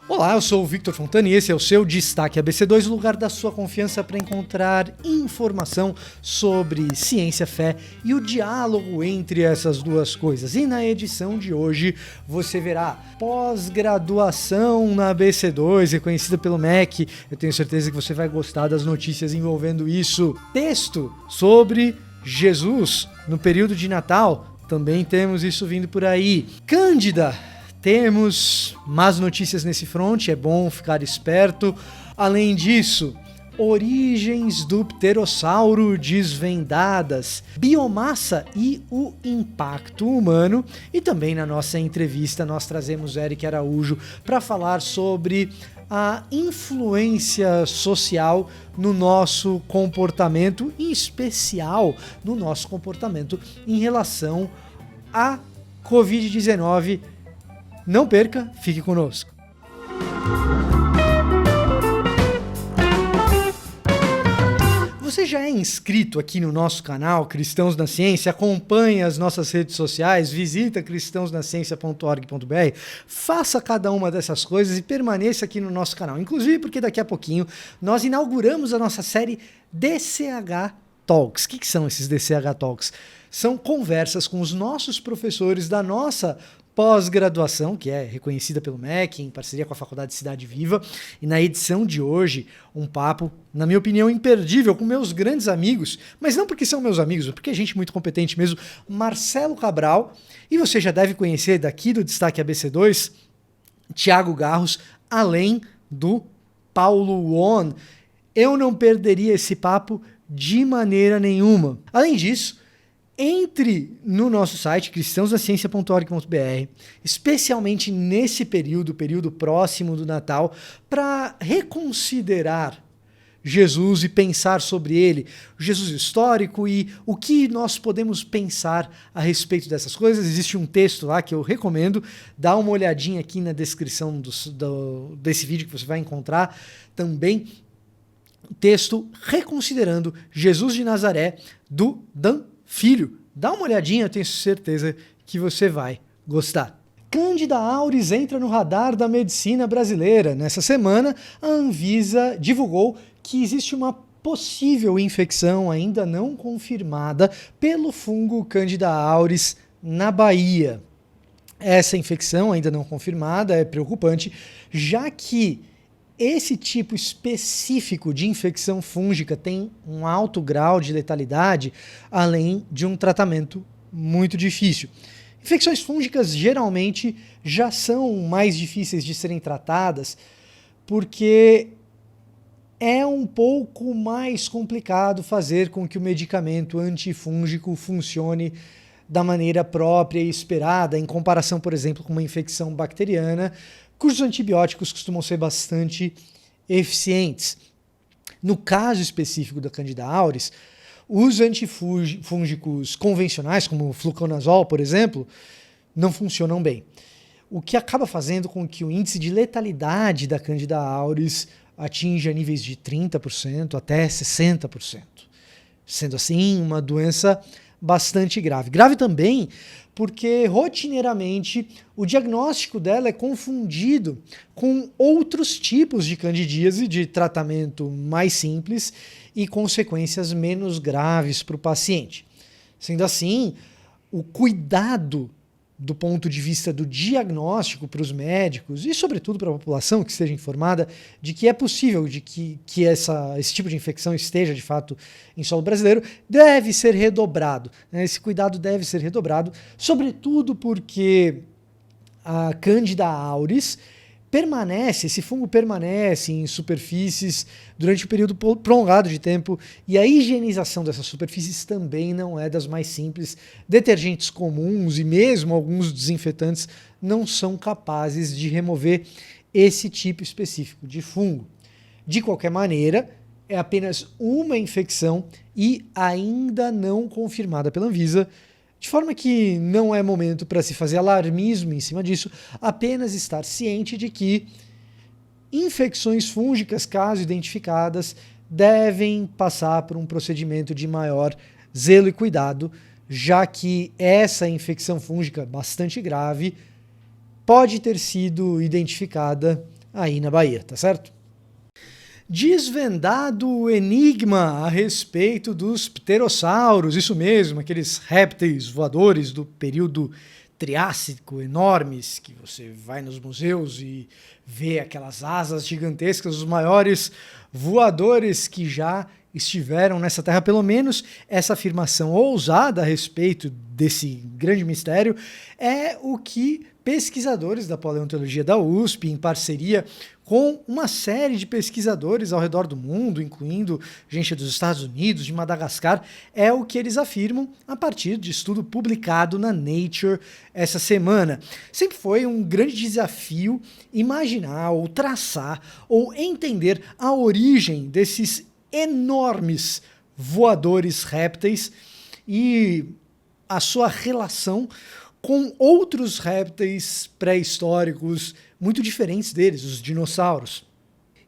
Olá, eu sou o Victor Fontana e esse é o seu Destaque ABC2, o lugar da sua confiança para encontrar informação sobre ciência, fé e o diálogo entre essas duas coisas. E na edição de hoje você verá pós-graduação na ABC2, reconhecida pelo MEC. Eu tenho certeza que você vai gostar das notícias envolvendo isso. Texto sobre Jesus no período de Natal, também temos isso vindo por aí. Cândida. Temos más notícias nesse front, é bom ficar esperto. Além disso, origens do pterossauro desvendadas, biomassa e o impacto humano. E também na nossa entrevista nós trazemos Eric Araújo para falar sobre a influência social no nosso comportamento, em especial no nosso comportamento em relação à Covid-19. Não perca, fique conosco. Você já é inscrito aqui no nosso canal Cristãos na Ciência? Acompanha as nossas redes sociais, visita cristãosnaciencia.org.br, faça cada uma dessas coisas e permaneça aqui no nosso canal. Inclusive porque daqui a pouquinho nós inauguramos a nossa série DCH Talks. O que são esses DCH Talks? São conversas com os nossos professores da nossa pós-graduação, que é reconhecida pelo MEC, em parceria com a Faculdade Cidade Viva. E na edição de hoje, um papo, na minha opinião, imperdível com meus grandes amigos, mas não porque são meus amigos, porque é gente muito competente mesmo, Marcelo Cabral, e você já deve conhecer daqui do Destaque ABC2, Thiago Garros, além do Paulo Won. Eu não perderia esse papo de maneira nenhuma. Além disso, entre no nosso site cristãosnaciencia.org.br, especialmente nesse período próximo do Natal, para reconsiderar Jesus e pensar sobre ele, o Jesus histórico e o que nós podemos pensar a respeito dessas coisas. Existe um texto lá que eu recomendo, dá uma olhadinha aqui na descrição desse vídeo que você vai encontrar também, texto reconsiderando Jesus de Nazaré, do Dan Filho. Dá uma olhadinha, eu tenho certeza que você vai gostar. Cândida auris entra no radar da medicina brasileira. Nessa semana, a Anvisa divulgou que existe uma possível infecção ainda não confirmada pelo fungo Cândida auris na Bahia. Essa infecção ainda não confirmada é preocupante, já que esse tipo específico de infecção fúngica tem um alto grau de letalidade, além de um tratamento muito difícil. Infecções fúngicas geralmente já são mais difíceis de serem tratadas porque é um pouco mais complicado fazer com que o medicamento antifúngico funcione da maneira própria e esperada, em comparação, por exemplo, com uma infecção bacteriana, cujos antibióticos costumam ser bastante eficientes. No caso específico da Cândida auris, os antifúngicos convencionais, como o fluconazol, por exemplo, não funcionam bem. O que acaba fazendo com que o índice de letalidade da Cândida auris atinja níveis de 30% até 60%. Sendo assim, uma doença bastante grave. Grave também porque rotineiramente o diagnóstico dela é confundido com outros tipos de candidíase de tratamento mais simples e consequências menos graves para o paciente. Sendo assim, o cuidado do ponto de vista do diagnóstico para os médicos e, sobretudo, para a população que esteja informada de que é possível de que esse tipo de infecção esteja, de fato, em solo brasileiro, deve ser redobrado. Esse cuidado deve ser redobrado, sobretudo porque a Cândida auris esse fungo permanece em superfícies durante um período prolongado de tempo e a higienização dessas superfícies também não é das mais simples. Detergentes comuns e mesmo alguns desinfetantes não são capazes de remover esse tipo específico de fungo. De qualquer maneira, é apenas uma infecção e ainda não confirmada pela Anvisa, de forma que não é momento para se fazer alarmismo em cima disso, apenas estar ciente de que infecções fúngicas, caso identificadas, devem passar por um procedimento de maior zelo e cuidado, já que essa infecção fúngica bastante grave pode ter sido identificada aí na Bahia, tá certo? Desvendado o enigma a respeito dos pterossauros, isso mesmo, aqueles répteis voadores do período Triássico enormes, que você vai nos museus e vê aquelas asas gigantescas, os maiores voadores que já estiveram nessa Terra. Pelo menos essa afirmação ousada a respeito desse grande mistério é o que pesquisadores da paleontologia da USP, em parceria com uma série de pesquisadores ao redor do mundo, incluindo gente dos Estados Unidos, de Madagascar, é o que eles afirmam a partir de estudo publicado na Nature essa semana. Sempre foi um grande desafio imaginar ou traçar ou entender a origem desses enormes voadores répteis e a sua relação com outros répteis pré-históricos muito diferentes deles, os dinossauros.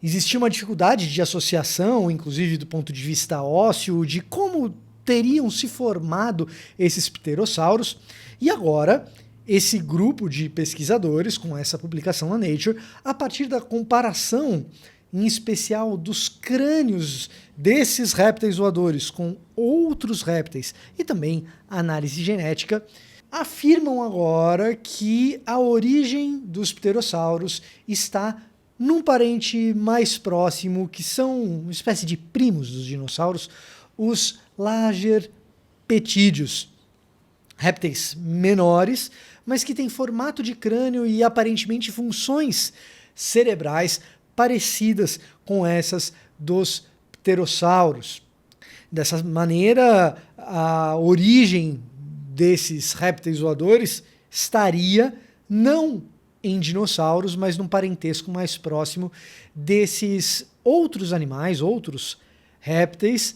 Existia uma dificuldade de associação, inclusive do ponto de vista ósseo, de como teriam se formado esses pterossauros, e agora esse grupo de pesquisadores, com essa publicação na Nature, a partir da comparação, em especial dos crânios desses répteis voadores com outros répteis e também análise genética, afirmam agora que a origem dos pterossauros está num parente mais próximo, que são uma espécie de primos dos dinossauros, os lagerpetídeos, répteis menores, mas que têm formato de crânio e aparentemente funções cerebrais parecidas com essas dos pterossauros. Dessa maneira, a origem desses répteis voadores estaria não em dinossauros, mas num parentesco mais próximo desses outros animais, outros répteis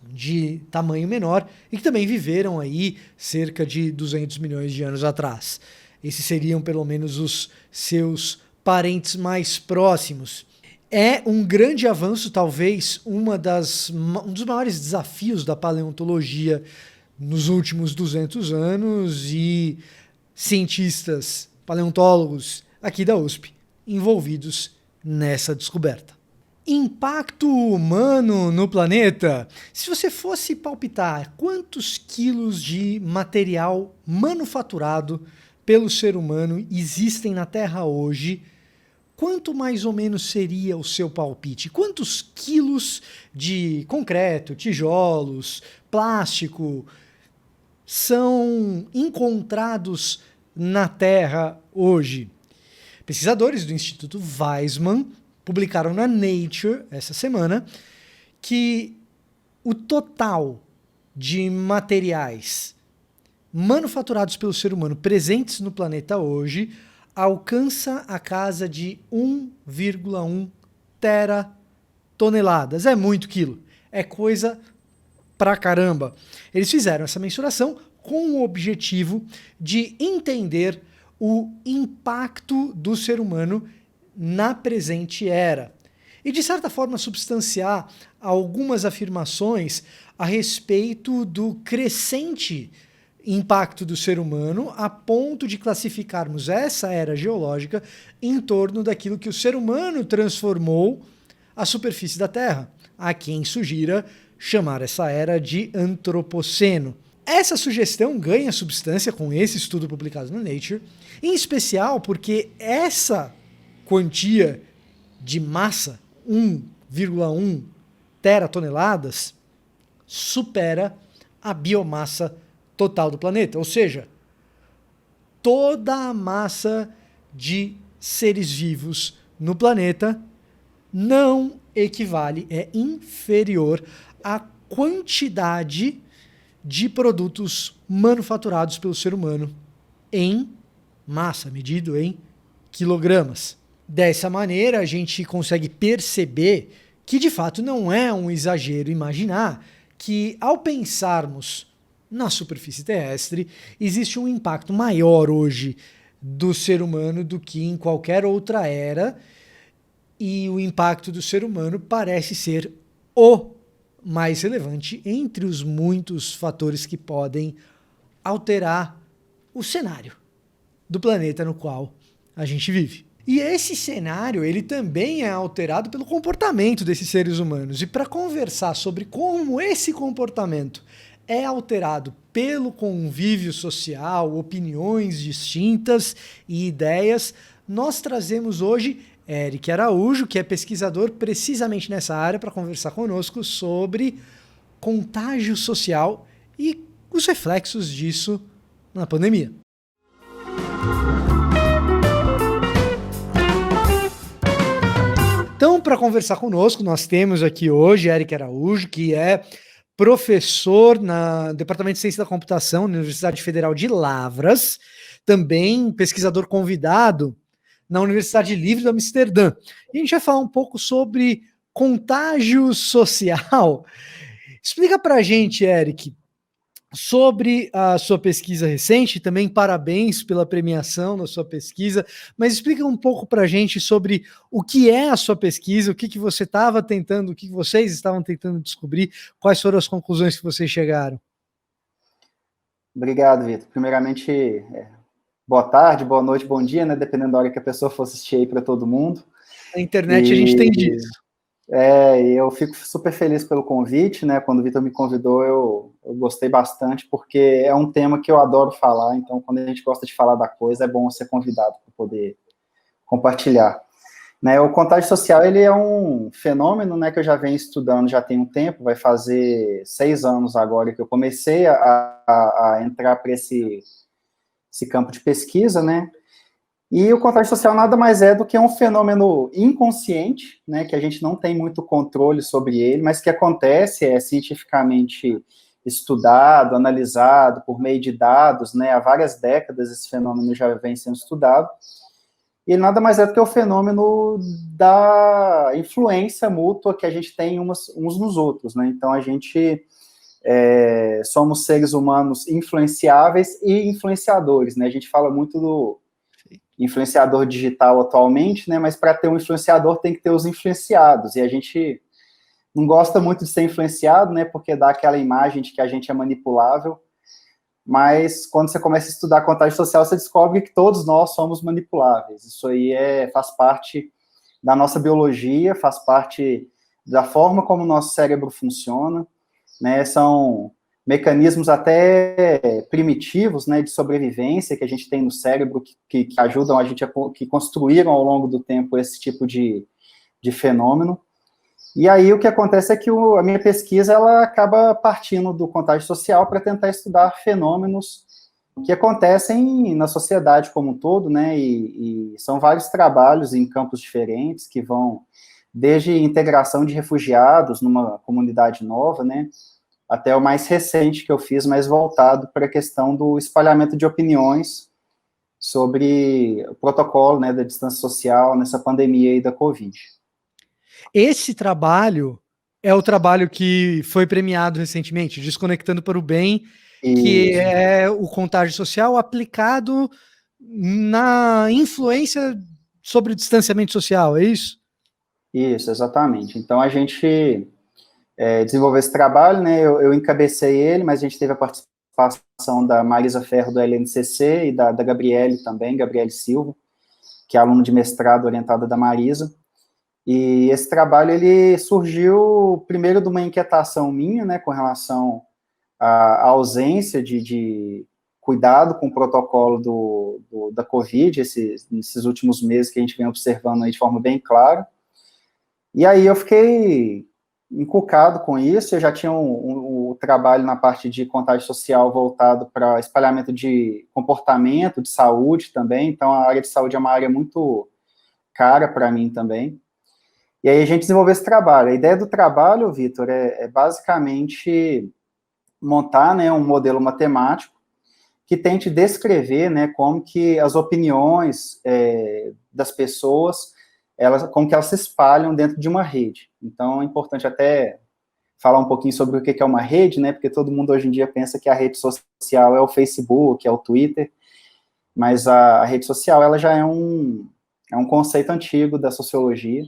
de tamanho menor e que também viveram aí cerca de 200 milhões de anos atrás. Esses seriam pelo menos os seus parentes mais próximos. É um grande avanço, talvez um dos maiores desafios da paleontologia nos últimos 200 anos, e cientistas, paleontólogos aqui da USP envolvidos nessa descoberta. Impacto humano no planeta. Se você fosse palpitar quantos quilos de material manufaturado pelo ser humano existem na Terra hoje, quanto mais ou menos seria o seu palpite? Quantos quilos de concreto, tijolos, plástico são encontrados na Terra hoje? Pesquisadores do Instituto Weizmann publicaram na Nature essa semana que o total de materiais manufaturados pelo ser humano presentes no planeta hoje alcança a casa de 1,1 teratoneladas. É muito quilo. É coisa pra caramba. Eles fizeram essa mensuração com o objetivo de entender o impacto do ser humano na presente era e, de certa forma, substanciar algumas afirmações a respeito do crescente impacto do ser humano, a ponto de classificarmos essa era geológica em torno daquilo que o ser humano transformou a superfície da Terra, a quem sugira chamar essa era de Antropoceno. Essa sugestão ganha substância com esse estudo publicado no Nature, em especial porque essa quantia de massa, 1,1 teratoneladas, supera a biomassa total do planeta, ou seja, toda a massa de seres vivos no planeta não equivale, é inferior à quantidade de produtos manufaturados pelo ser humano em massa, medido em quilogramas. Dessa maneira, a gente consegue perceber que, de fato, não é um exagero imaginar que, ao pensarmos na superfície terrestre, existe um impacto maior hoje do ser humano do que em qualquer outra era, e o impacto do ser humano parece ser o mais relevante entre os muitos fatores que podem alterar o cenário do planeta no qual a gente vive. E esse cenário, ele também é alterado pelo comportamento desses seres humanos. E para conversar sobre como esse comportamento é alterado pelo convívio social, opiniões distintas e ideias, nós trazemos hoje Eric Araújo, que é pesquisador precisamente nessa área, para conversar conosco sobre contágio social e os reflexos disso na pandemia. Então, para conversar conosco, nós temos aqui hoje Eric Araújo, que é professor no Departamento de Ciência da Computação na Universidade Federal de Lavras, também pesquisador convidado na Universidade Livre de Amsterdã. E a gente vai falar um pouco sobre contágio social. Explica para a gente, Eric, sobre a sua pesquisa recente, também parabéns pela premiação da sua pesquisa, mas explica um pouco para a gente sobre o que é a sua pesquisa, o que você estava tentando, o que vocês estavam tentando descobrir, quais foram as conclusões que vocês chegaram. Obrigado, Vitor. Primeiramente, boa tarde, boa noite, bom dia, né? Dependendo da hora que a pessoa for assistir aí para todo mundo. Na internet a gente tem disso. Eu fico super feliz pelo convite, né? Quando o Vitor me convidou, eu gostei bastante, porque é um tema que eu adoro falar, então quando a gente gosta de falar da coisa, é bom ser convidado para poder compartilhar. Né, o contágio social, ele é um fenômeno, né, que eu já venho estudando já tem um tempo, vai fazer 6 anos agora que eu comecei a entrar para esse campo de pesquisa, né, e o contágio social nada mais é do que um fenômeno inconsciente, né, que a gente não tem muito controle sobre ele, mas que acontece, é cientificamente estudado, analisado por meio de dados, né, há várias décadas esse fenômeno já vem sendo estudado, e nada mais é do que o fenômeno da influência mútua que a gente tem uns nos outros, né? Então, a gente somos seres humanos influenciáveis e influenciadores, né? A gente fala muito do influenciador digital atualmente, né? Mas para ter um influenciador tem que ter os influenciados, e a gente não gosta muito de ser influenciado, né? Porque dá aquela imagem de que a gente é manipulável, mas quando você começa a estudar contágio social, você descobre que todos nós somos manipuláveis. Isso aí faz parte da nossa biologia, faz parte da forma como o nosso cérebro funciona, né? São mecanismos até primitivos, né, de sobrevivência que a gente tem no cérebro que ajudam a gente, que construíram ao longo do tempo esse tipo de fenômeno. E aí o que acontece é que a minha pesquisa ela acaba partindo do contágio social para tentar estudar fenômenos que acontecem na sociedade como um todo, né, e são vários trabalhos em campos diferentes que vão desde integração de refugiados numa comunidade nova, né, até o mais recente que eu fiz, mais voltado para a questão do espalhamento de opiniões sobre o protocolo, né, da distância social nessa pandemia aí da Covid. Esse trabalho é o trabalho que foi premiado recentemente, Desconectando para o Bem, que é o contágio social aplicado na influência sobre o distanciamento social, é isso? Isso, exatamente. Então, a gente desenvolveu esse trabalho, né, eu encabecei ele, mas a gente teve a participação da Marisa Ferro, do LNCC, e da Gabriele também, Gabriele Silva, que é aluna de mestrado orientada da Marisa. E esse trabalho, ele surgiu primeiro de uma inquietação minha, né, com relação à ausência de cuidado com o protocolo da Covid, nesses últimos meses que a gente vem observando aí de forma bem clara. E aí eu fiquei encucado com isso, eu já tinha um trabalho na parte de contágio social voltado para espalhamento de comportamento, de saúde também, então a área de saúde é uma área muito cara para mim também. E aí a gente desenvolveu esse trabalho. A ideia do trabalho, Vitor, é basicamente montar, né, um modelo matemático que tente descrever, né, como que as opiniões das pessoas, como que elas se espalham dentro de uma rede. Então, é importante até falar um pouquinho sobre o que é uma rede, né, porque todo mundo hoje em dia pensa que a rede social é o Facebook, é o Twitter, mas a rede social, ela já é um conceito antigo da sociologia.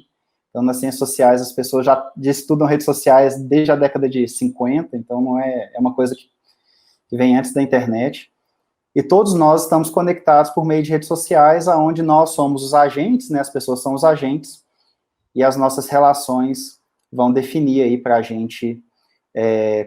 Então, nas ciências sociais, as pessoas já estudam redes sociais desde a década de 50, então não é uma coisa que vem antes da internet. E todos nós estamos conectados por meio de redes sociais, onde nós somos os agentes, né, as pessoas são os agentes, e as nossas relações vão definir aí para a gente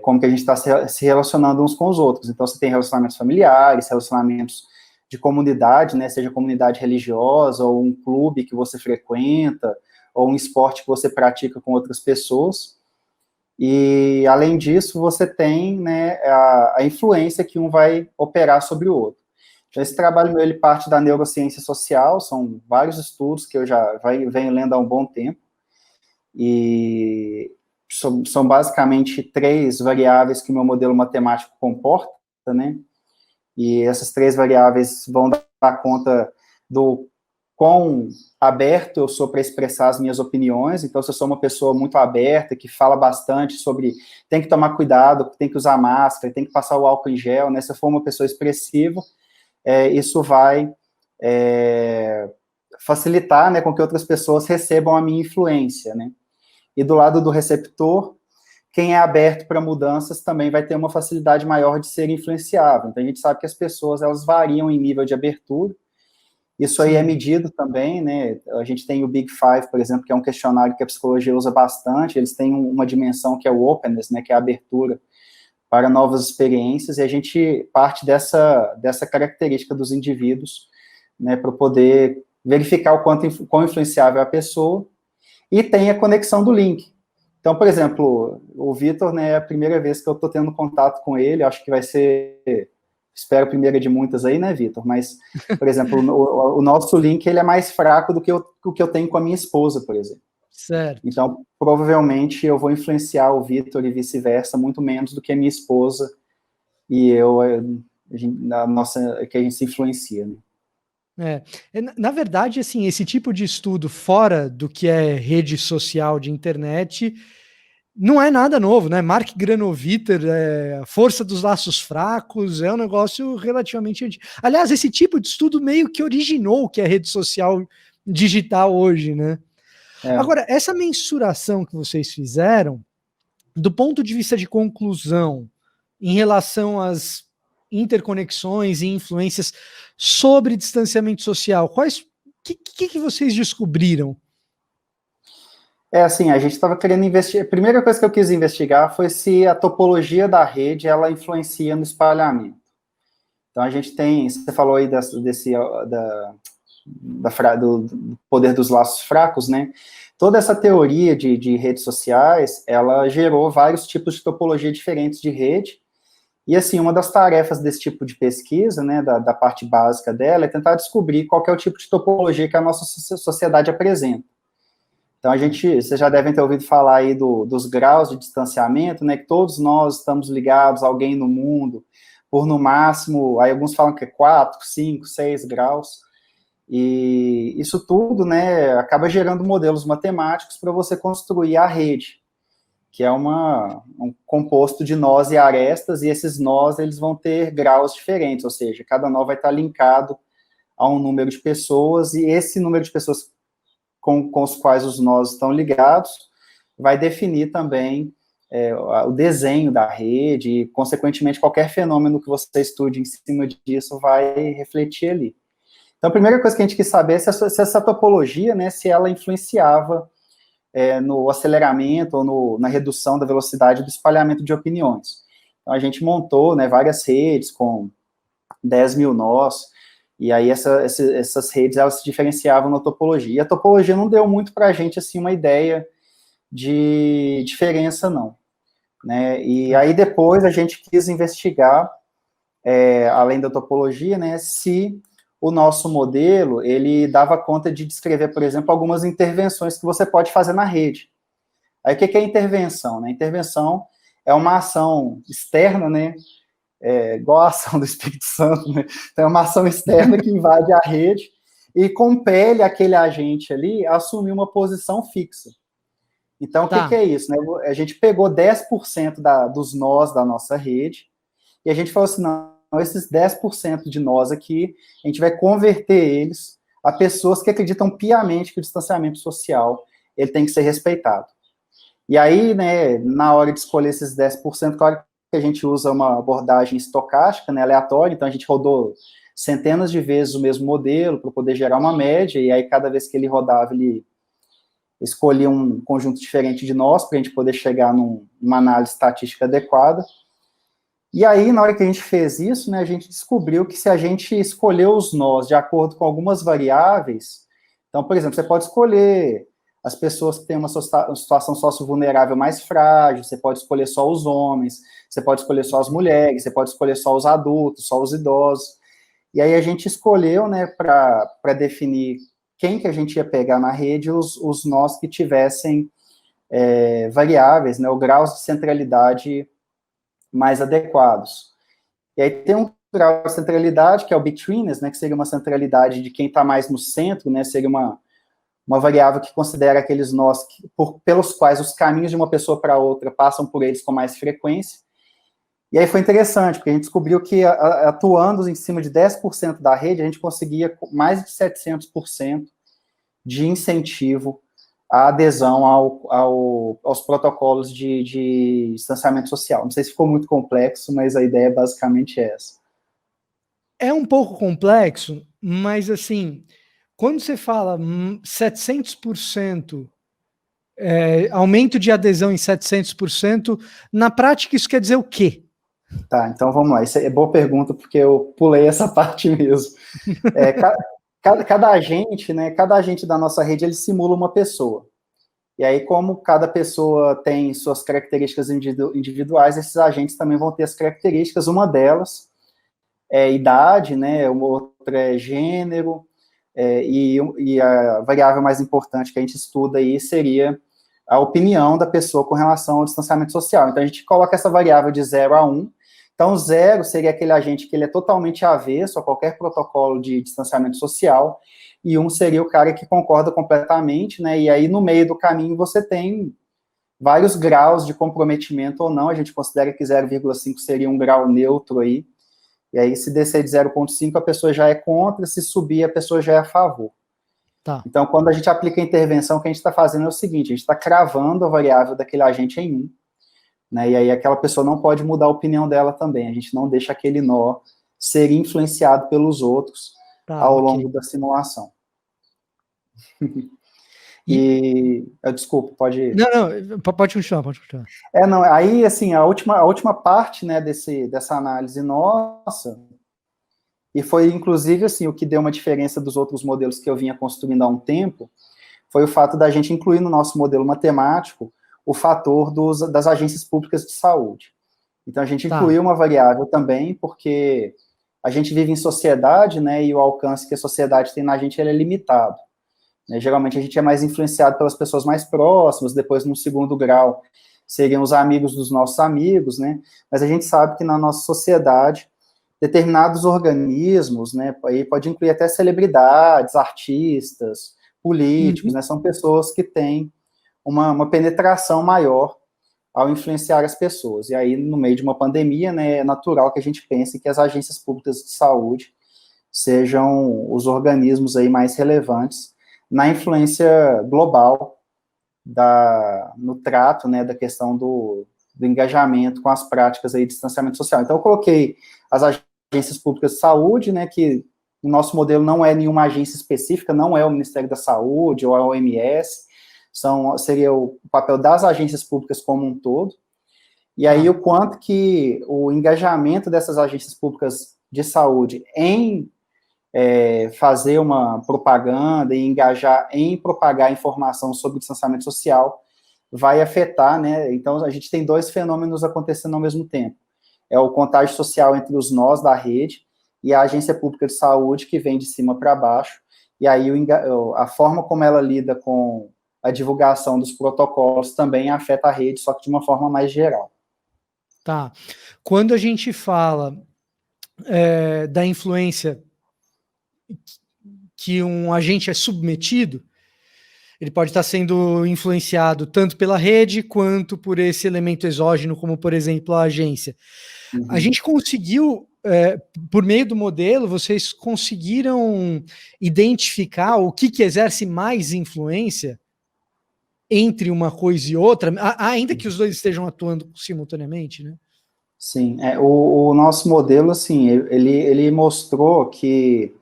como que a gente está se relacionando uns com os outros. Então, você tem relacionamentos familiares, relacionamentos de comunidade, né, seja comunidade religiosa, ou um clube que você frequenta, ou um esporte que você pratica com outras pessoas. E, além disso, você tem, né, a influência que um vai operar sobre o outro. Então, esse trabalho meu, ele parte da neurociência social, são vários estudos que eu já venho lendo há um bom tempo, e são basicamente 3 variáveis que o meu modelo matemático comporta, né, e essas 3 variáveis vão dar conta do quão aberto eu sou para expressar as minhas opiniões. Então, se eu sou uma pessoa muito aberta, que fala bastante sobre tem que tomar cuidado, tem que usar máscara, tem que passar o álcool em gel, né, se eu for uma pessoa expressiva, isso vai facilitar, né, com que outras pessoas recebam a minha influência, né. E do lado do receptor, quem é aberto para mudanças também vai ter uma facilidade maior de ser influenciável. Então, a gente sabe que as pessoas, elas variam em nível de abertura. Isso aí é medido também, né? A gente tem o Big Five, por exemplo, que é um questionário que a psicologia usa bastante. Eles têm uma dimensão que é o openness, né, que é a abertura para novas experiências, e a gente parte dessa característica dos indivíduos, né, para poder verificar o quão influenciável é a pessoa, e tem a conexão do link. Então, por exemplo, o Vitor, né, é a primeira vez que eu estou tendo contato com ele, acho que vai ser, espero, a primeira de muitas aí, né, Vitor? Mas, por exemplo, o nosso link, ele é mais fraco do que o que eu tenho com a minha esposa, por exemplo. Certo. Então, provavelmente, eu vou influenciar o Vitor e vice-versa muito menos do que a minha esposa e eu, que a gente se influencia, né? Na verdade, assim, esse tipo de estudo fora do que é rede social de internet não é nada novo, né? Mark Granovetter, a força dos laços fracos, é um negócio relativamente antigo. Aliás, esse tipo de estudo meio que originou o que é rede social digital hoje, né? Agora, essa mensuração que vocês fizeram, do ponto de vista de conclusão, em relação às interconexões e influências sobre distanciamento social, que vocês descobriram? Assim, a gente estava querendo investigar. A primeira coisa que eu quis investigar foi se a topologia da rede ela influencia no espalhamento. Então, a gente tem, você falou aí do poder dos laços fracos, né? Toda essa teoria de redes sociais, ela gerou vários tipos de topologia diferentes de rede. E, assim, uma das tarefas desse tipo de pesquisa, né, da parte básica dela, é tentar descobrir qual que é o tipo de topologia que a nossa sociedade apresenta. Então, vocês já devem ter ouvido falar aí dos graus de distanciamento, né, que todos nós estamos ligados a alguém no mundo, por no máximo, aí alguns falam que é 4, 5, 6 graus, e isso tudo, né, acaba gerando modelos matemáticos para você construir a rede, que é um composto de nós e arestas, e esses nós, eles vão ter graus diferentes, ou seja, cada nó vai estar linkado a um número de pessoas, e esse número de pessoas com os quais os nós estão ligados vai definir também o desenho da rede, e, consequentemente, qualquer fenômeno que você estude em cima disso vai refletir ali. Então, a primeira coisa que a gente quis saber é se essa topologia, né, se ela influenciava no aceleramento ou na redução da velocidade do espalhamento de opiniões. Então, a gente montou, né, várias redes com 10 mil nós, e aí essas redes, elas se diferenciavam na topologia. E a topologia não deu muito para a gente, assim, uma ideia de diferença, não. Né? E aí depois a gente quis investigar, além da topologia, né, se o nosso modelo, ele dava conta de descrever, por exemplo, algumas intervenções que você pode fazer na rede. Aí o que é intervenção? Né? Intervenção é uma ação externa, né, igual a ação do Espírito Santo, né? Então, é uma ação externa que invade a rede e compele aquele agente ali a assumir uma posição fixa. Então, o que é isso? Né? A gente pegou 10% dos nós da nossa rede e a gente falou assim, não, esses 10% de nós aqui, a gente vai converter eles a pessoas que acreditam piamente que o distanciamento social ele tem que ser respeitado. E aí, né, na hora de escolher esses 10%, claro a gente usa uma abordagem estocástica, né, aleatória, então a gente rodou centenas de vezes o mesmo modelo para poder gerar uma média, e aí cada vez que ele rodava, ele escolhia um conjunto diferente de nós, para a gente poder chegar numa análise estatística adequada. E aí, na hora que a gente fez isso, né, a gente descobriu que se a gente escolher os nós de acordo com algumas variáveis, então, por exemplo, você pode escolher as pessoas que têm uma situação sócio-vulnerável mais frágil, você pode escolher só os homens, você pode escolher só as mulheres, você pode escolher só os adultos, só os idosos. E aí a gente escolheu, né, para definir quem que a gente ia pegar na rede, os nós que tivessem variáveis, né, o graus de centralidade mais adequados. E aí tem um grau de centralidade, que é o betweenness, né, que seria uma centralidade de quem está mais no centro, né, seria uma variável que considera aqueles nós pelos quais os caminhos de uma pessoa para outra passam por eles com mais frequência. E aí foi interessante, porque a gente descobriu que atuando em cima de 10% da rede, a gente conseguia mais de 700% de incentivo à adesão aos protocolos de distanciamento social. Não sei se ficou muito complexo, mas a ideia basicamente é essa. É um pouco complexo, mas assim, quando você fala 700%, aumento de adesão em 700%, na prática isso quer dizer o quê? Tá, então vamos lá. Isso é boa pergunta, porque eu pulei essa parte mesmo. Cada agente, né, cada agente da nossa rede, ele simula uma pessoa. E aí, como cada pessoa tem suas características individuais, esses agentes também vão ter as características. Uma delas é idade, né, uma outra é gênero, e a variável mais importante que a gente estuda aí seria a opinião da pessoa com relação ao distanciamento social. Então, a gente coloca essa variável de 0 a 1. Então, 0 seria aquele agente que ele é totalmente avesso a qualquer protocolo de distanciamento social, e 1 seria o cara que concorda completamente, né, e aí no meio do caminho você tem vários graus de comprometimento ou não, a gente considera que 0,5 seria um grau neutro aí, e aí se descer de 0,5 a pessoa já é contra, se subir a pessoa já é a favor. Tá. Então, quando a gente aplica a intervenção, o que a gente está fazendo é o seguinte, a gente está cravando a variável daquele agente em 1, né, e aí aquela pessoa não pode mudar a opinião dela também, a gente não deixa aquele nó ser influenciado pelos outros ao longo da simulação. Desculpa, pode... Não, pode continuar, pode continuar. Não, aí, assim, a última parte, né, dessa análise nossa, e foi, inclusive, assim, o que deu uma diferença dos outros modelos que eu vinha construindo há um tempo, foi o fato da gente incluir no nosso modelo matemático o fator das agências públicas de saúde. Então, a gente incluiu uma variável também, porque a gente vive em sociedade, né, e o alcance que a sociedade tem na gente, ele é limitado. Né? Geralmente, a gente é mais influenciado pelas pessoas mais próximas, depois, num segundo grau, seriam os amigos dos nossos amigos, né, mas a gente sabe que na nossa sociedade, determinados organismos, né, aí pode incluir até celebridades, artistas, políticos, né, são pessoas que têm uma penetração maior ao influenciar as pessoas. E aí, no meio de uma pandemia, né, é natural que a gente pense que as agências públicas de saúde sejam os organismos aí mais relevantes na influência global no trato, né, da questão do engajamento com as práticas aí de distanciamento social. Então, eu coloquei as agências públicas de saúde, né, que o nosso modelo não é nenhuma agência específica, não é o Ministério da Saúde ou a OMS, seria o papel das agências públicas como um todo, e aí o quanto que o engajamento dessas agências públicas de saúde em fazer uma propaganda e engajar em propagar informação sobre o distanciamento social vai afetar, né, então a gente tem dois fenômenos acontecendo ao mesmo tempo, é o contágio social entre os nós da rede e a agência pública de saúde que vem de cima para baixo, e aí a forma como ela lida com a divulgação dos protocolos também afeta a rede, só que de uma forma mais geral. Tá. Quando a gente fala da influência que um agente é submetido, ele pode estar sendo influenciado tanto pela rede quanto por esse elemento exógeno, como, por exemplo, a agência. A gente conseguiu, por meio do modelo, vocês conseguiram identificar o que exerce mais influência entre uma coisa e outra, ainda que os dois estejam atuando simultaneamente, né? Sim, o nosso modelo, assim, ele mostrou que,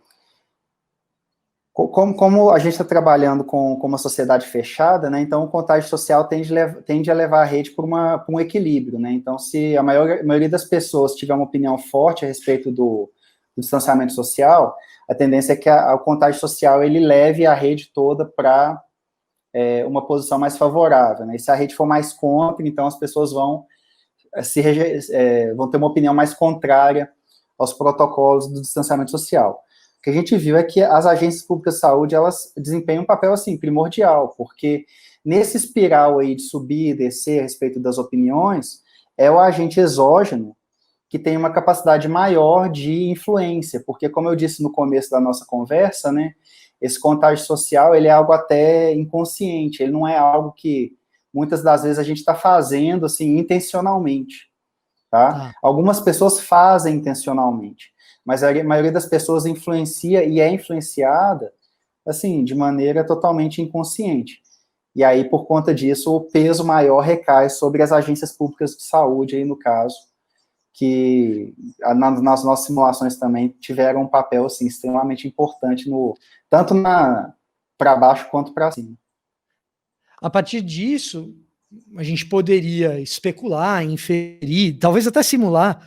como a gente está trabalhando com uma sociedade fechada, né, então o contágio social tende a levar a rede para um equilíbrio, né, então se a maioria das pessoas tiver uma opinião forte a respeito do distanciamento social, a tendência é que o contágio social, ele leve a rede toda para uma posição mais favorável, né, e se a rede for mais contra, então as pessoas vão ter uma opinião mais contrária aos protocolos do distanciamento social. O que a gente viu é que as agências públicas de saúde, elas desempenham um papel, assim, primordial, porque nesse espiral aí de subir e descer a respeito das opiniões, é o agente exógeno que tem uma capacidade maior de influência, porque, como eu disse no começo da nossa conversa, né, esse contágio social, ele é algo até inconsciente, ele não é algo que, muitas das vezes, a gente está fazendo, assim, intencionalmente, tá? Tá. Algumas pessoas fazem intencionalmente, mas a maioria das pessoas influencia e é influenciada, assim, de maneira totalmente inconsciente. E aí, por conta disso, o peso maior recai sobre as agências públicas de saúde, aí no caso, que nas nossas simulações também tiveram um papel, assim, extremamente importante, tanto para baixo quanto para cima. A partir disso, a gente poderia especular, inferir, talvez até simular.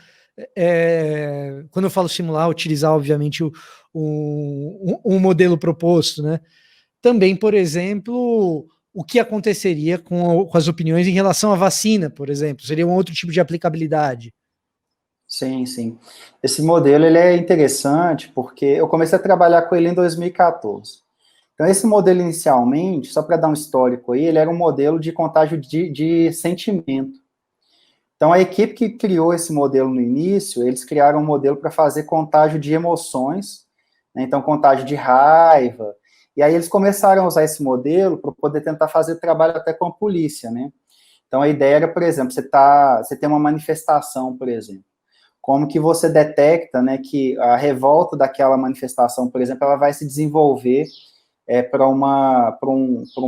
Quando eu falo simular, utilizar, obviamente, o modelo proposto, né? Também, por exemplo, o que aconteceria com as opiniões em relação à vacina, por exemplo? Seria um outro tipo de aplicabilidade. Sim, sim. Esse modelo, ele é interessante porque eu comecei a trabalhar com ele em 2014. Então, esse modelo, inicialmente, só para dar um histórico aí, ele era um modelo de contágio de sentimento. Então, a equipe que criou esse modelo no início, eles criaram um modelo para fazer contágio de emoções, né? Então, contágio de raiva. E aí, eles começaram a usar esse modelo para poder tentar fazer trabalho até com a polícia, né? Então, a ideia era, por exemplo, você tem uma manifestação, por exemplo. Como que você detecta, né, que a revolta daquela manifestação, por exemplo, ela vai se desenvolver para uma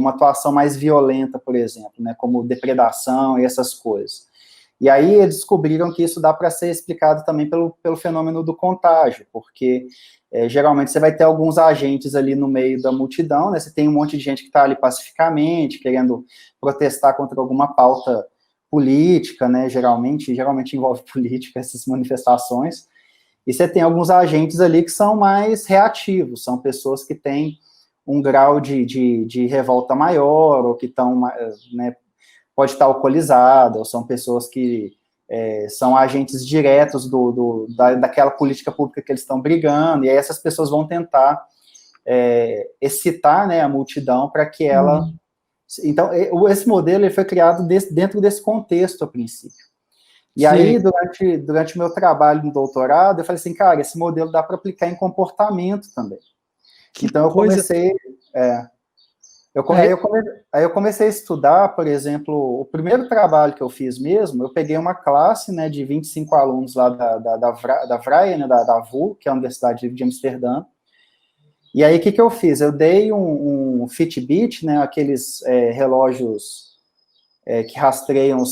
atuação mais violenta, por exemplo, né, como depredação e essas coisas. E aí eles descobriram que isso dá para ser explicado também pelo fenômeno do contágio, porque geralmente você vai ter alguns agentes ali no meio da multidão, né, você tem um monte de gente que está ali pacificamente, querendo protestar contra alguma pauta política, né, geralmente envolve política essas manifestações, e você tem alguns agentes ali que são mais reativos, são pessoas que têm um grau de revolta maior, ou que estão, né, pode estar alcoolizada, ou são pessoas que são agentes diretos daquela política pública que eles estão brigando, e aí essas pessoas vão tentar excitar, né, a multidão para que ela... Então, esse modelo ele foi criado dentro desse contexto, a princípio. E aí, durante o meu trabalho no doutorado, eu falei assim, cara, esse modelo dá para aplicar em comportamento também. Que então, eu coisa... comecei... Aí eu comecei a estudar, por exemplo, o primeiro trabalho que eu fiz mesmo, eu peguei uma classe, né, de 25 alunos lá da Vrije, né, da VU, que é a Universidade de Amsterdã, e aí o que eu fiz? Eu dei um Fitbit, né, aqueles relógios que rastreiam o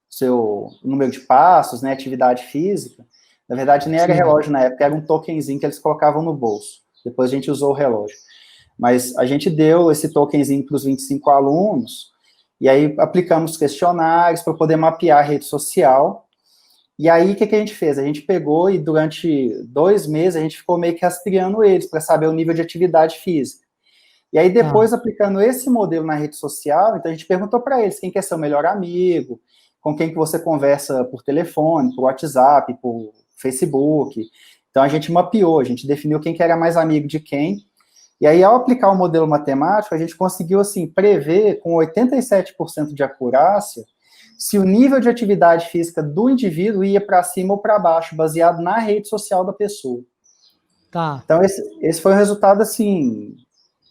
seu número de passos, né, atividade física. Na verdade, nem era relógio na época, era um tokenzinho que eles colocavam no bolso. Depois a gente usou o relógio. Mas a gente deu esse tokenzinho para os 25 alunos, e aí aplicamos questionários para poder mapear a rede social. E aí, o que a gente fez? A gente pegou e durante 2 meses a gente ficou meio que rastreando eles para saber o nível de atividade física. E aí, depois, aplicando esse modelo na rede social, então a gente perguntou para eles quem que é seu melhor amigo, com quem que você conversa por telefone, por WhatsApp, por Facebook. Então, a gente mapeou, a gente definiu quem que era mais amigo de quem. E aí, ao aplicar o modelo matemático, a gente conseguiu, assim, prever com 87% de acurácia se o nível de atividade física do indivíduo ia para cima ou para baixo, baseado na rede social da pessoa. Tá. Então, esse foi o resultado, assim,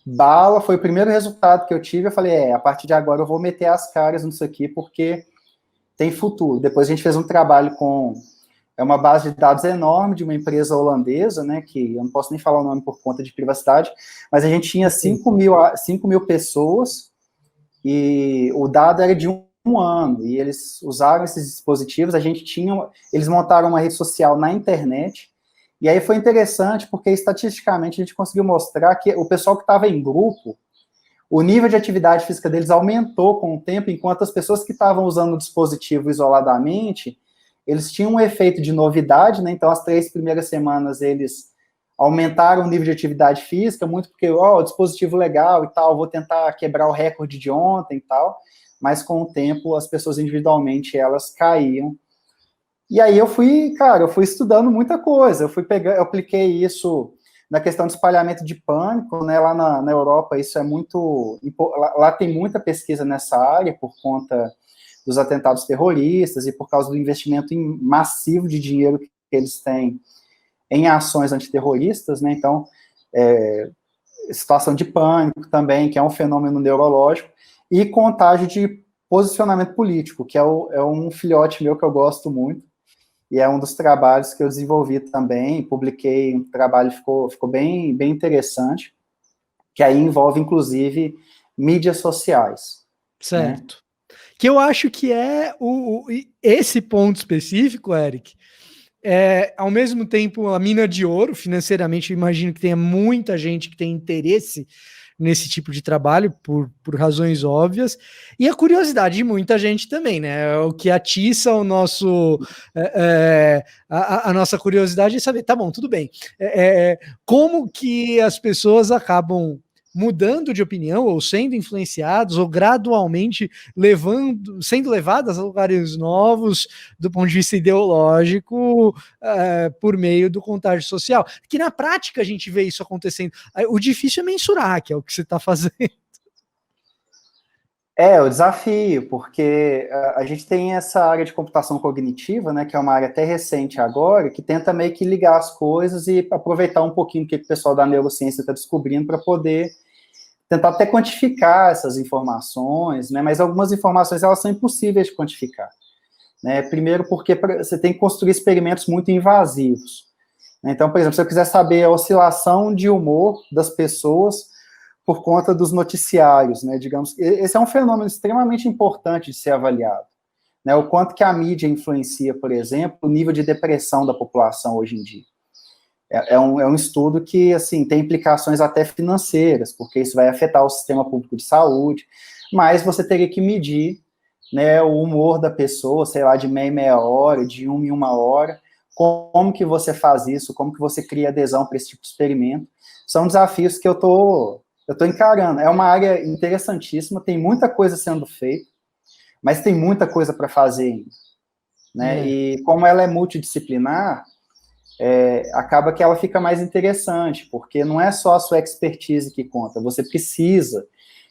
bala, foi o primeiro resultado que eu tive. Eu falei, a partir de agora eu vou meter as caras nisso aqui, porque tem futuro. Depois a gente fez um trabalho com uma base de dados enorme de uma empresa holandesa, né, que eu não posso nem falar o nome por conta de privacidade, mas a gente tinha 5 mil pessoas, e o dado era de 1 um ano, e eles usaram esses dispositivos, eles montaram uma rede social na internet, e aí foi interessante, porque estatisticamente a gente conseguiu mostrar que o pessoal que estava em grupo, o nível de atividade física deles aumentou com o tempo, enquanto as pessoas que estavam usando o dispositivo isoladamente, eles tinham um efeito de novidade, né? Então, as 3 primeiras semanas, eles aumentaram o nível de atividade física, muito porque, dispositivo legal e tal, vou tentar quebrar o recorde de ontem e tal, mas com o tempo, as pessoas individualmente, elas caíam. E aí eu fui estudando muita coisa, eu apliquei isso na questão de espalhamento de pânico, né, lá na Europa isso é muito, lá tem muita pesquisa nessa área, por conta dos atentados terroristas e por causa do investimento massivo de dinheiro que eles têm em ações antiterroristas, né, então, situação de pânico também, que é um fenômeno neurológico, e contágio de posicionamento político, que é um filhote meu que eu gosto muito, e é um dos trabalhos que eu desenvolvi também, publiquei um trabalho, ficou bem, bem interessante, que aí envolve, inclusive, mídias sociais. Certo. Né? Que eu acho que é esse ponto específico, Eric, ao mesmo tempo a mina de ouro, financeiramente, eu imagino que tenha muita gente que tem interesse nesse tipo de trabalho, por razões óbvias, e a curiosidade de muita gente também, né? O que atiça o nosso a nossa curiosidade é saber, tá bom, tudo bem. Como que as pessoas acabam mudando de opinião, ou sendo influenciados, ou gradualmente sendo levadas a lugares novos do ponto de vista ideológico, por meio do contágio social. Que na prática a gente vê isso acontecendo. O difícil é mensurar, que é o que você está fazendo. O desafio, porque a gente tem essa área de computação cognitiva, né, que é uma área até recente agora, que tenta meio que ligar as coisas e aproveitar um pouquinho do que o pessoal da neurociência está descobrindo para poder tentar até quantificar essas informações, né, mas algumas informações elas são impossíveis de quantificar. Né, primeiro porque você tem que construir experimentos muito invasivos. Então, por exemplo, se eu quiser saber a oscilação de humor das pessoas por conta dos noticiários, né, digamos, esse é um fenômeno extremamente importante de ser avaliado, né, o quanto que a mídia influencia, por exemplo, o nível de depressão da população hoje em dia. É um estudo que, assim, tem implicações até financeiras, porque isso vai afetar o sistema público de saúde, mas você teria que medir, né, o humor da pessoa, sei lá, de meia em meia hora, de uma em uma hora, como que você faz isso, como que você cria adesão para esse tipo de experimento. São desafios que eu tô encarando. É uma área interessantíssima, tem muita coisa sendo feita, mas tem muita coisa para fazer ainda. Né? E como ela é multidisciplinar, acaba que ela fica mais interessante, porque não é só a sua expertise que conta, você precisa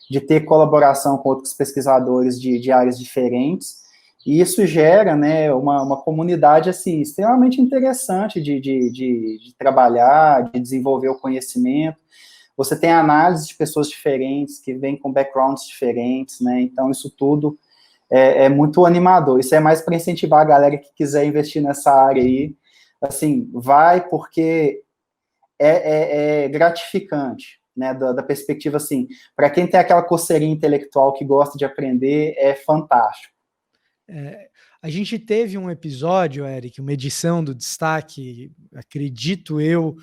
de ter colaboração com outros pesquisadores de áreas diferentes, e isso gera, né, uma comunidade, assim, extremamente interessante de trabalhar, de desenvolver o conhecimento. Você tem análise de pessoas diferentes, que vêm com backgrounds diferentes, né, então isso tudo é muito animador. Isso é mais para incentivar a galera que quiser investir nessa área aí, assim, vai porque é gratificante, né, da perspectiva, assim, para quem tem aquela coceirinha intelectual que gosta de aprender, é fantástico. A gente teve um episódio, Eric, uma edição do Destaque, acredito eu,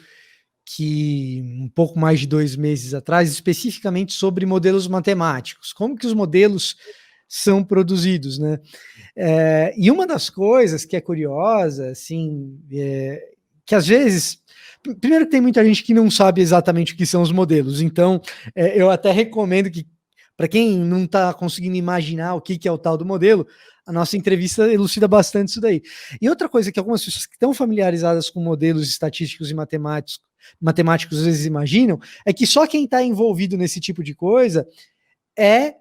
que um pouco mais de 2 meses atrás, especificamente sobre modelos matemáticos, como que os modelos são produzidos, né? E uma das coisas que é curiosa, assim, que às vezes, primeiro que tem muita gente que não sabe exatamente o que são os modelos, então eu até recomendo que, para quem não está conseguindo imaginar o que é o tal do modelo, a nossa entrevista elucida bastante isso daí. E outra coisa que algumas pessoas que estão familiarizadas com modelos estatísticos e matemáticos às vezes imaginam, é que só quem está envolvido nesse tipo de coisa é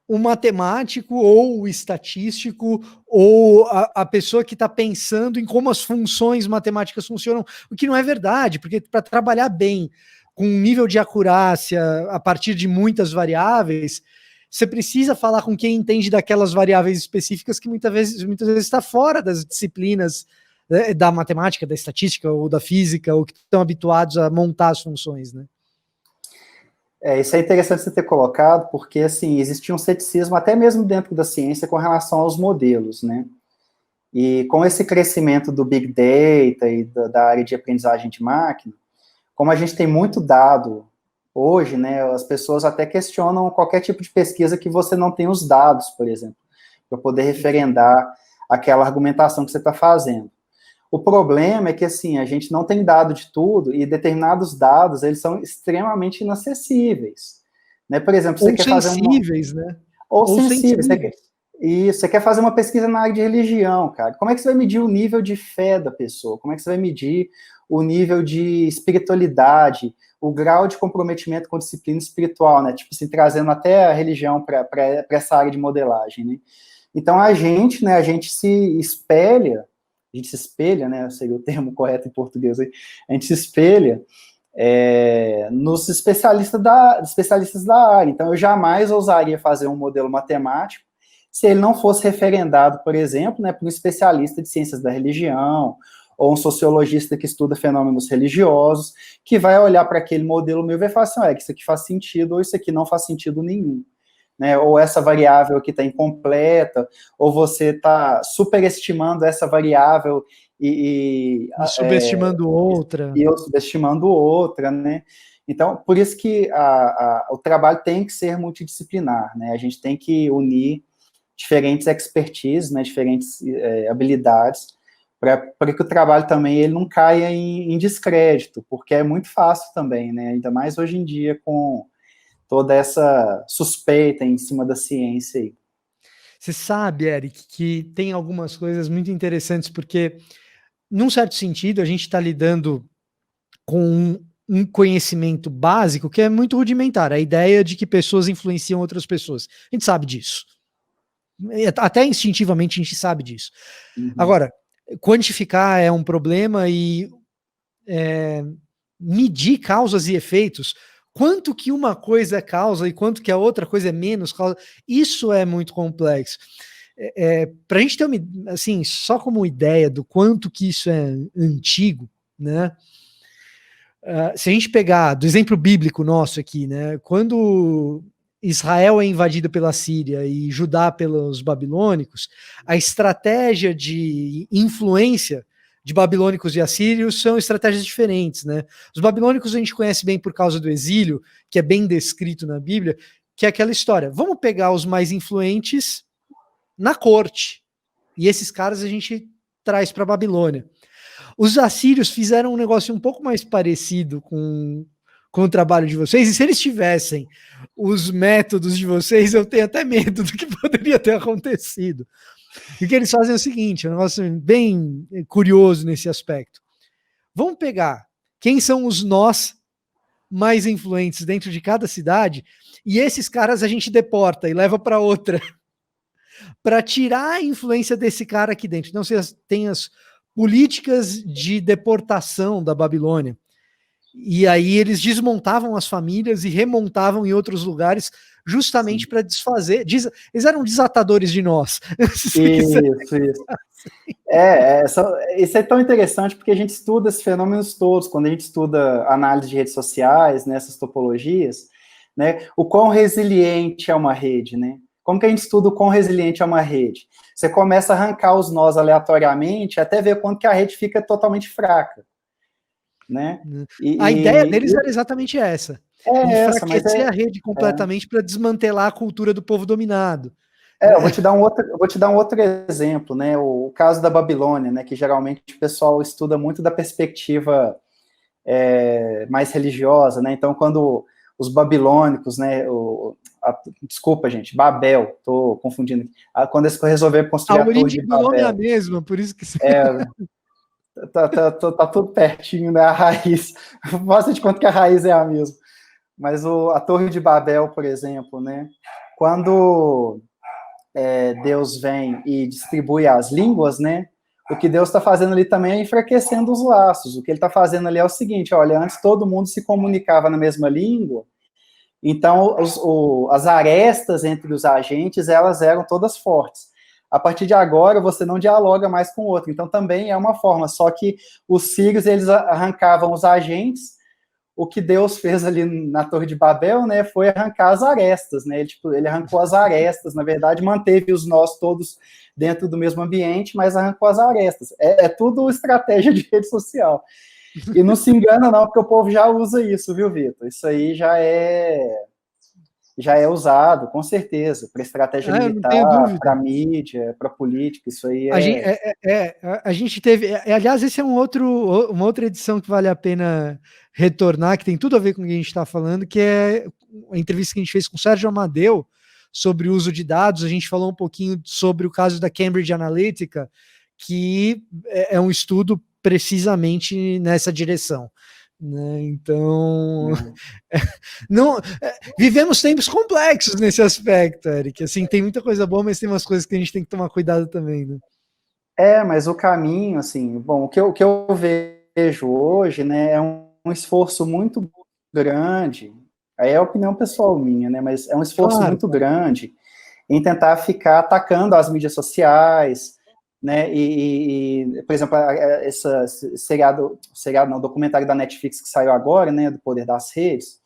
o matemático ou o estatístico ou a pessoa que está pensando em como as funções matemáticas funcionam, o que não é verdade, porque para trabalhar bem com um nível de acurácia a partir de muitas variáveis, você precisa falar com quem entende daquelas variáveis específicas que muitas vezes está fora das disciplinas da matemática, da estatística ou da física, ou que estão habituados a montar as funções, né? Isso é interessante você ter colocado, porque, assim, existia um ceticismo até mesmo dentro da ciência com relação aos modelos, né? E com esse crescimento do Big Data e da área de aprendizagem de máquina, como a gente tem muito dado hoje, né, as pessoas até questionam qualquer tipo de pesquisa que você não tem os dados, por exemplo, para poder referendar aquela argumentação que você está fazendo. O problema é que, assim, a gente não tem dado de tudo e determinados dados, eles são extremamente inacessíveis. Né? Por exemplo, você Ou quer fazer uma... sensíveis, né? Ou Ou sensíveis. sensíveis. Isso, você quer fazer uma pesquisa na área de religião, cara. Como é que você vai medir o nível de fé da pessoa? Como é que você vai medir o nível de espiritualidade, o grau de comprometimento com disciplina espiritual, né? Tipo assim, trazendo até a religião para essa área de modelagem, né? Então, né, a gente se espelha, né, seria o termo correto em português aí, a gente se espelha nos especialistas da área. Então, eu jamais ousaria fazer um modelo matemático se ele não fosse referendado, por exemplo, né, por um especialista de ciências da religião, ou um sociologista que estuda fenômenos religiosos, que vai olhar para aquele modelo meu e vai falar assim, isso aqui faz sentido, ou isso aqui não faz sentido nenhum. Né, ou essa variável aqui está incompleta, ou você está superestimando essa variável e subestimando outra. E eu subestimando outra, né? Então, por isso que o trabalho tem que ser multidisciplinar, né? A gente tem que unir diferentes expertises, né, diferentes habilidades, para que o trabalho também ele não caia em descrédito, porque é muito fácil também, né? Ainda mais hoje em dia com toda essa suspeita em cima da ciência aí. Você sabe, Eric, que tem algumas coisas muito interessantes, porque, num certo sentido, a gente está lidando com um conhecimento básico que é muito rudimentar, a ideia de que pessoas influenciam outras pessoas. A gente sabe disso. Até instintivamente a gente sabe disso. Uhum. Agora, quantificar é um problema e medir causas e efeitos, quanto que uma coisa é causa e quanto que a outra coisa é menos causa, isso é muito complexo. Para a gente ter assim, só como ideia do quanto que isso é antigo, né? Se a gente pegar do exemplo bíblico nosso aqui, né? Quando Israel é invadido pela Síria e Judá pelos babilônicos, a estratégia de influência de babilônicos e assírios são estratégias diferentes, né? Os babilônicos a gente conhece bem por causa do exílio, que é bem descrito na Bíblia, que é aquela história, vamos pegar os mais influentes na corte, e esses caras a gente traz para a Babilônia. Os assírios fizeram um negócio um pouco mais parecido com o trabalho de vocês, e se eles tivessem os métodos de vocês, eu tenho até medo do que poderia ter acontecido. E o que eles fazem é o seguinte, é um negócio bem curioso nesse aspecto. Vamos pegar quem são os nós mais influentes dentro de cada cidade, e esses caras a gente deporta e leva para outra, para tirar a influência desse cara aqui dentro. Então, você tem as políticas de deportação da Babilônia. E aí eles desmontavam as famílias e remontavam em outros lugares justamente para desfazer. Eles eram desatadores de nós. Isso. Isso é tão interessante porque a gente estuda esses fenômenos todos, quando a gente estuda análise de redes sociais, nessas topologias, né, o quão resiliente é uma rede, né? Como que a gente estuda o quão resiliente é uma rede? Você começa a arrancar os nós aleatoriamente até ver quando que a rede fica totalmente fraca, né? A ideia deles era exatamente essa. Enfraquecer a rede completamente para desmantelar a cultura do povo dominado. Eu vou te dar um outro exemplo, né? O caso da Babilônia, né? Que geralmente o pessoal estuda muito da perspectiva mais religiosa, né? Então, quando os babilônicos, né? Desculpa, gente, Babel, tô confundindo. Quando eles resolveram construir a Torre de Babel. A origem do nome é a mesma, por isso que... Tá tudo pertinho, né? A raiz. Faça de conta que a raiz é a mesma. Mas a Torre de Babel, por exemplo, né? Quando Deus vem e distribui as línguas, né? O que Deus está fazendo ali também é enfraquecendo os laços. O que ele está fazendo ali é o seguinte, olha, antes todo mundo se comunicava na mesma língua, então as arestas entre os agentes, elas eram todas fortes. A partir de agora, você não dialoga mais com o outro. Então, também é uma forma, só que os sírios, eles arrancavam os agentes, o que Deus fez ali na Torre de Babel, né, foi arrancar as arestas, né, ele arrancou as arestas, na verdade, manteve os nós todos dentro do mesmo ambiente, mas arrancou as arestas. É tudo estratégia de rede social. E não se engana não, porque o povo já usa isso, viu, Vitor? Isso aí já é usado, com certeza, para estratégia Eu não tenho militar, dúvida. para mídia, para política, isso aí A gente teve. Aliás, esse é uma outra edição que vale a pena retornar, que tem tudo a ver com o que a gente está falando, que é a entrevista que a gente fez com o Sérgio Amadeu sobre o uso de dados. A gente falou um pouquinho sobre o caso da Cambridge Analytica, que é um estudo precisamente nessa direção. Né? Então, não, vivemos tempos complexos nesse aspecto, Eric. Assim, tem muita coisa boa, mas tem umas coisas que a gente tem que tomar cuidado também, né? Mas o caminho, assim, bom, o que eu vejo hoje, né, é um esforço muito grande, aí é a opinião pessoal minha, né, mas é um esforço muito grande em tentar ficar atacando as mídias sociais, né, por exemplo, esse seriado não, documentário da Netflix que saiu agora, né, do Poder das Redes,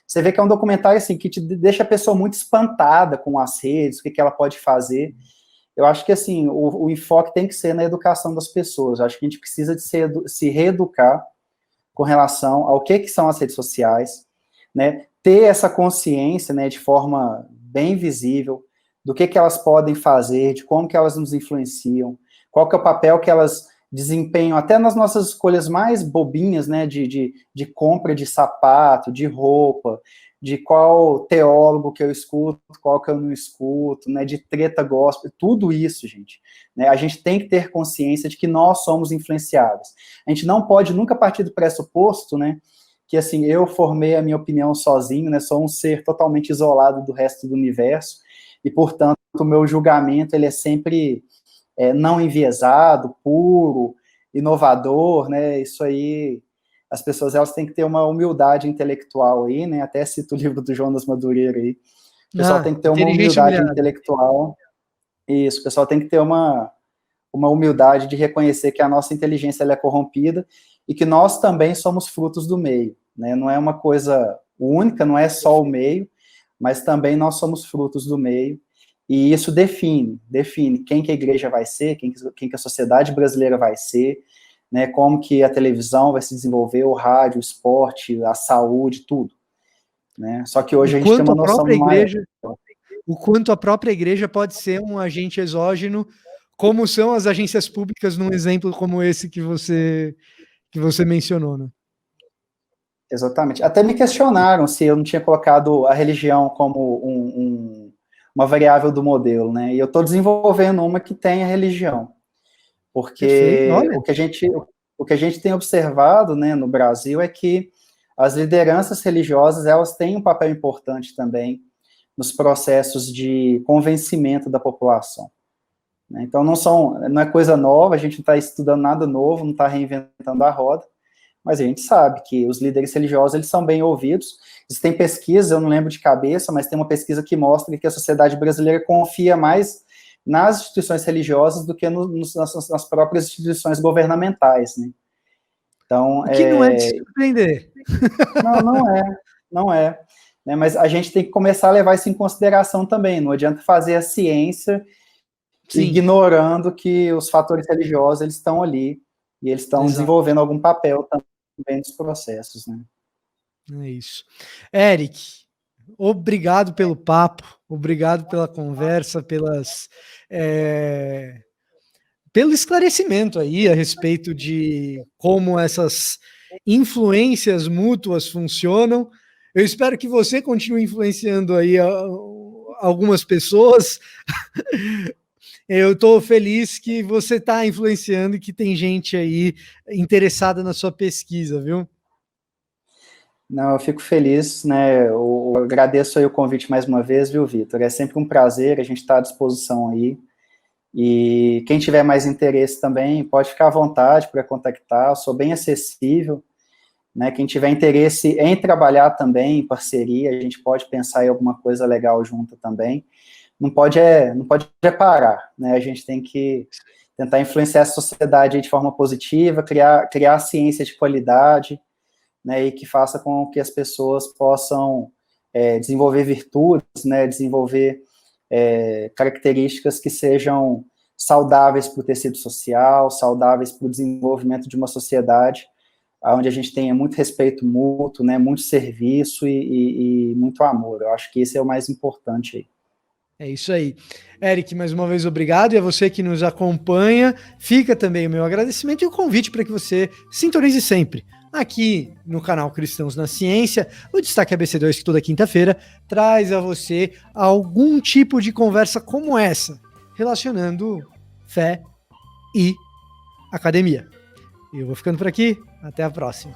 você vê que é um documentário, assim, que te deixa a pessoa muito espantada com as redes, o que ela pode fazer. Eu acho que, assim, o enfoque tem que ser na educação das pessoas. Eu acho que a gente precisa de se reeducar com relação ao que são as redes sociais, né? Ter essa consciência, né, de forma bem visível do que elas podem fazer, de como que elas nos influenciam, qual que é o papel que elas desempenham, até nas nossas escolhas mais bobinhas, né, de compra de sapato, de roupa, de qual teólogo que eu escuto, qual que eu não escuto, né, de treta gospel, tudo isso, gente. Né, a gente tem que ter consciência de que nós somos influenciados. A gente não pode nunca partir do pressuposto, né, que assim, eu formei a minha opinião sozinho, né, sou um ser totalmente isolado do resto do universo, e, portanto, o meu julgamento, ele é sempre não enviesado, puro, inovador, né, isso aí... As pessoas, elas têm que ter uma humildade intelectual aí, né? Até cito o livro do Jonas Madureira aí. O pessoal tem que ter uma humildade intelectual. Isso, o pessoal tem que ter uma humildade de reconhecer que a nossa inteligência ela é corrompida e que nós também somos frutos do meio, né? Não é uma coisa única, não é só o meio, mas também nós somos frutos do meio. E isso define quem que a igreja vai ser, quem que a sociedade brasileira vai ser, né, como que a televisão vai se desenvolver, o rádio, o esporte, a saúde, tudo. Né? Só que hoje a gente tem uma noção maior. O quanto a própria igreja pode ser um agente exógeno, como são as agências públicas, num exemplo como esse que você mencionou, né? Exatamente. Até me questionaram se eu não tinha colocado a religião como uma variável do modelo, né? E eu estou desenvolvendo uma que tem a religião. Porque o que a gente tem observado, né, no Brasil é que as lideranças religiosas, elas têm um papel importante também nos processos de convencimento da população. Né? Então, não é coisa nova, a gente não está estudando nada novo, não está reinventando a roda, mas a gente sabe que os líderes religiosos, eles são bem ouvidos. Existem pesquisas, eu não lembro de cabeça, mas tem uma pesquisa que mostra que a sociedade brasileira confia mais nas instituições religiosas do que nas próprias instituições governamentais, né? Então, o que não é de se surpreender. Não é. Né? Mas a gente tem que começar a levar isso em consideração também. Não adianta fazer a ciência ignorando que os fatores religiosos, eles estão ali e eles estão desenvolvendo algum papel também nos processos, né? É isso. Eric, obrigado pelo papo, obrigado pela conversa, pelo esclarecimento aí a respeito de como essas influências mútuas funcionam. Eu espero que você continue influenciando aí algumas pessoas. Eu estou feliz que você está influenciando e que tem gente aí interessada na sua pesquisa, viu? Não, eu fico feliz, né? Eu agradeço aí o convite mais uma vez, viu, Vitor? É sempre um prazer, a gente está à disposição aí. E quem tiver mais interesse também, pode ficar à vontade para contactar, eu sou bem acessível, né? Quem tiver interesse em trabalhar também em parceria, a gente pode pensar em alguma coisa legal junto também. Não pode parar, né? A gente tem que tentar influenciar a sociedade de forma positiva, criar ciência de qualidade, né, e que faça com que as pessoas possam desenvolver virtudes, né, desenvolver características que sejam saudáveis para o tecido social, saudáveis para o desenvolvimento de uma sociedade onde a gente tenha muito respeito mútuo, né, muito serviço e muito amor. Eu acho que esse é o mais importante aí. É isso aí. Eric, mais uma vez obrigado, e a você que nos acompanha, fica também o meu agradecimento e o convite para que você sintonize sempre aqui no canal Cristãos na Ciência. O Destaque ABC2, que toda quinta-feira traz a você algum tipo de conversa como essa, relacionando fé e academia. Eu vou ficando por aqui, até a próxima.